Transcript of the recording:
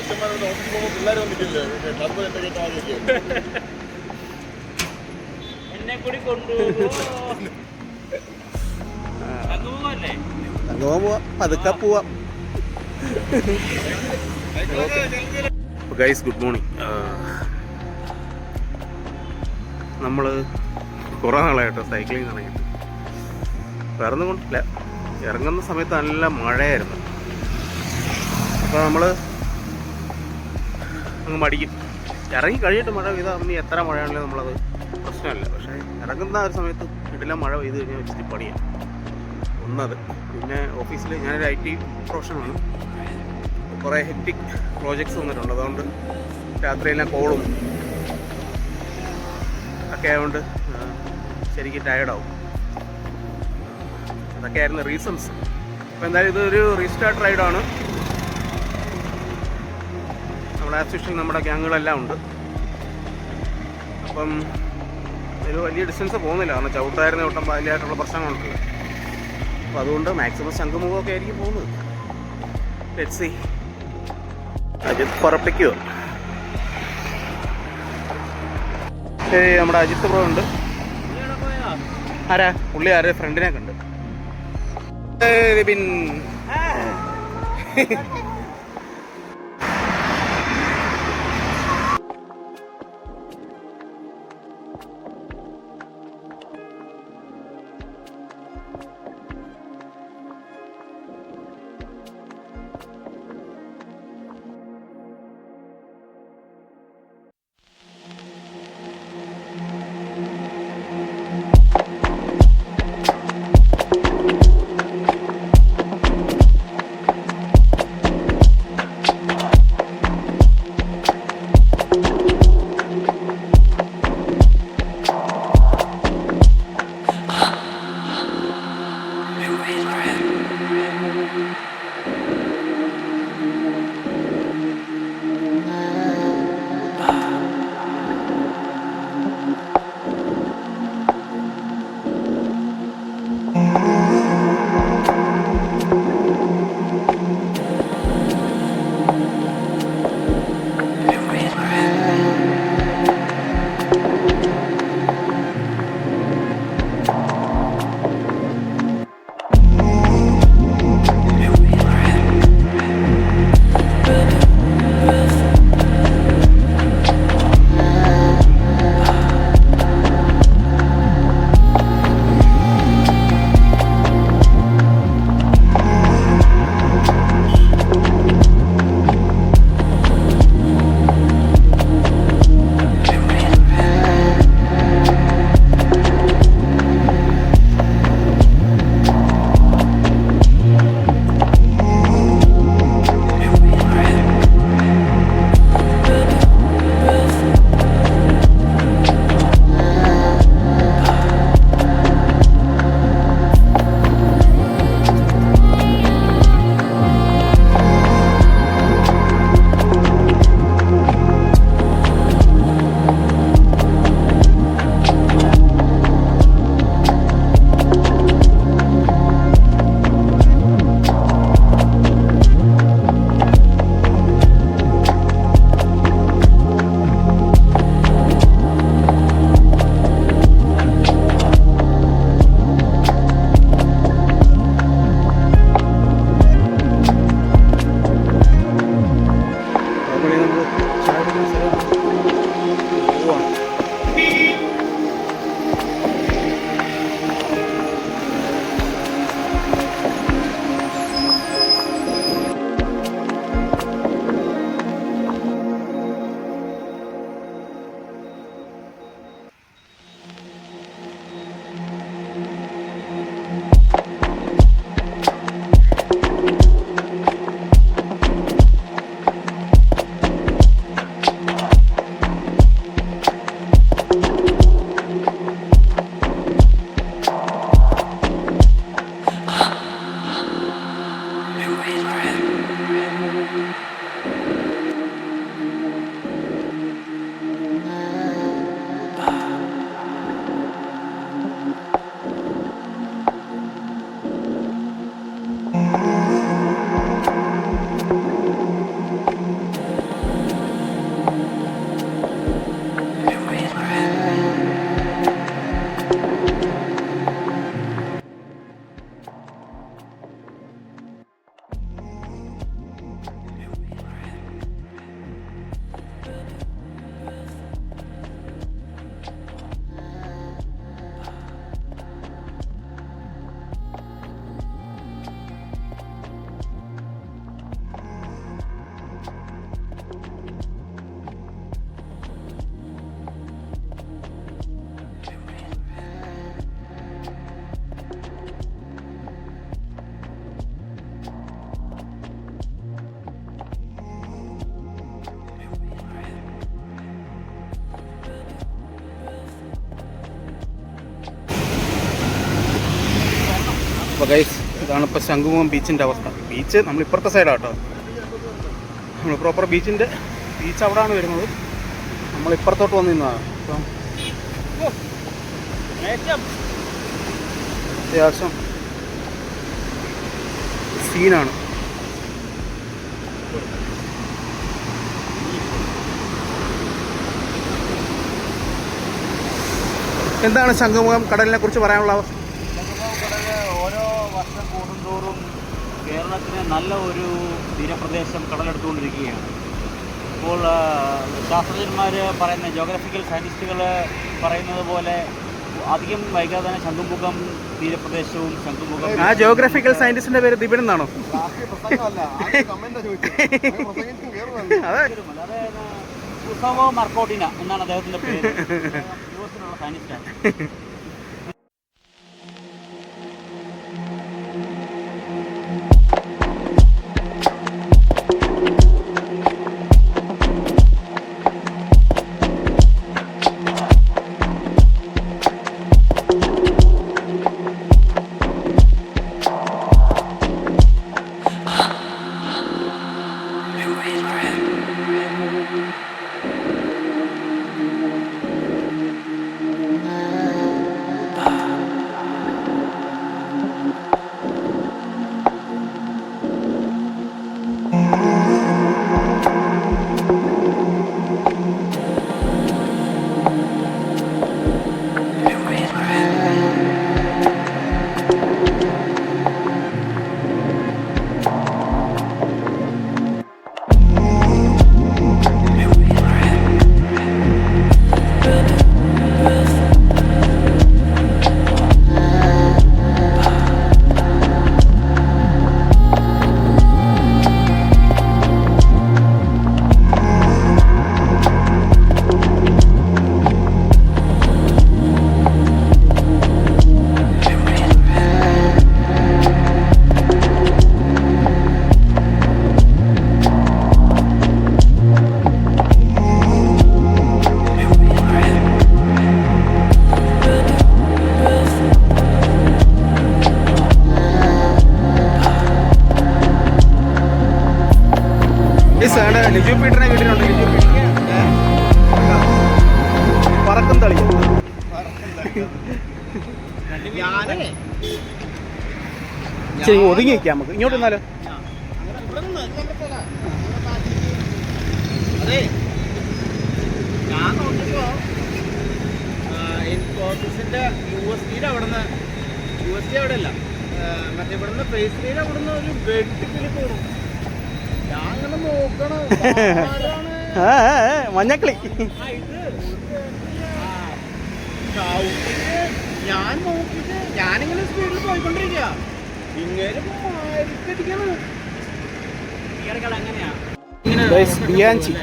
അച്ഛന്മാരോട് ഓഫീസിൽ പോകുമ്പോൾ പിള്ളേർ വന്നിട്ടില്ലേ അതുപോലെ എന്തൊക്കെ എന്നെ കൂടി കൊണ്ടുപോകും. പതുക്കെ പോവാം. Guys good morning. നമ്മൾ കുറേ നാളായിട്ടോ സൈക്ലിംഗ് ഇറങ്ങിയിട്ട്. വേറൊന്നും കൊണ്ടില്ല, ഇറങ്ങുന്ന സമയത്ത് നല്ല മഴയായിരുന്നു. അപ്പോൾ നമ്മൾ അങ്ങ് മടിക്കും. ഇറങ്ങി കഴിയിട്ട് മഴ പെയ്താൽ നീ എത്ര മഴയാണെങ്കിലും നമ്മളത് പ്രശ്നമല്ല. പക്ഷേ ഇറങ്ങുന്ന ഒരു സമയത്ത് ഇടയില്ല മഴ പെയ്ത് കഴിഞ്ഞാൽ വെച്ചിട്ട് പണിയാണ് ഒന്നത്. പിന്നെ ഓഫീസിൽ ഞാനൊരു IT പ്രൊഫഷനാണ്. കുറേ ഹെക്റ്റിക് പ്രോജക്ട്സ് വന്നിട്ടുണ്ട്. അതുകൊണ്ട് രാത്രിയെല്ലാം കോളും ഒക്കെ ആയതുകൊണ്ട് ശരിക്കും ടയേർഡാവും. അതൊക്കെയായിരുന്നു റീസൺസ്. അപ്പോൾ എന്തായാലും ഇതൊരു റീസ്റ്റാർട്ട് റൈഡാണ്. നമ്മുടെ ആസ് യൂഷ്വൽ നമ്മുടെ ഗ്യാങ്ങുകളെല്ലാം ഉണ്ട്. അപ്പം ഒരു വലിയ ഡിസ്റ്റൻസ് പോകുന്നില്ല, കാരണം ചവിട്ടായിരുന്ന ഓട്ടം അതിലായിട്ടുള്ള പ്രശ്നങ്ങളുണ്ടല്ലോ. അപ്പോൾ അതുകൊണ്ട് മാക്സിമം ശംഖുമുഖമൊക്കെ ആയിരിക്കും പോകുന്നത്. Let's see. അജിത്ത് പറപ്പിക്കുക. നമ്മുടെ അജിത്ത് ബ്രോ ഉണ്ട്. ആരാ പുള്ളി? ആരെ ഫ്രണ്ടിനെ കണ്ട്. അപ്പോൾ ഗൈസ് ഇതാണ് ഇപ്പോൾ ശംഖുമുഖം ബീച്ചിൻ്റെ അവസ്ഥ. ബീച്ച് നമ്മൾ ഇപ്പുറത്തെ സൈഡാണ് കേട്ടോ. നമ്മൾ പ്രോപ്പർ ബീച്ച് അവിടെയാണ് വരുന്നത്. നമ്മൾ ഇപ്പുറത്തോട്ട് വന്ന് നിന്നതാണ്. അപ്പം അത്യാവശ്യം സീനാണ്. എന്താണ് ശംഖുമുഖം കടലിനെ കുറിച്ച് പറയാനുള്ള അവസ്ഥ? ശംഖുമുഖം കടൽ ഓരോ വർഷം കൂടുന്തോറും കേരളത്തിന് നല്ല ഒരു തീരപ്രദേശം കടലെടുത്തുകൊണ്ടിരിക്കുകയാണ്. ഇപ്പോൾ ശാസ്ത്രജ്ഞന്മാർ പറയുന്ന ജോഗ്രഫിക്കൽ സയൻറ്റിസ്റ്റുകൾ പറയുന്നത് പോലെ അധികം വൈകാതെ തന്നെ ശംഖുമുഖം തീരപ്രദേശവും ശംഖുമുഖം. ആ ജോഗ്രഫിക്കൽ സയന്റിസ്റ്റിന്റെ പേര് ദിബിൻ എന്നാണോ? അതെ, ഗുസ്താവോ മർക്കോട്ടിന എന്നാണ് അദ്ദേഹത്തിന്റെ പേര്. യുഎസിലുള്ള സയന്റിസ്റ്റാണ്. ലിജു പീറ്ററിനെ കിട്ടിയിട്ടുണ്ട്. ലിജു പീറ്റർ പറക്കും തളി. ശരി, ഒതുങ്ങി വയ്ക്കാം നമുക്ക്. ഇങ്ങോട്ട് നിന്നാലോ? അതെ, ഞാൻ നോക്കിയപ്പോ ഇൻഫോസിന്റെ യൂഎസ്ഡിയുടെ യൂഎസ്ഡി അവിടെ അല്ല, മറ്റേ ഇവിടുന്ന് ഫേസ്ബുക്കിൽ അവിടുന്ന് ഒരു വെട്ടിക്കിൽ പോകണം. ഞാൻ അങ്ങനെ നോക്കണം, മഞ്ഞക്കിളി. ഞാൻ നോക്കിട്ട് ഞാനിങ്ങനെ സ്പീഡിൽ പോയിക്കൊണ്ടിരിക്കുക. ഇങ്ങനെ അങ്ങനെയാ ബിയാൻചി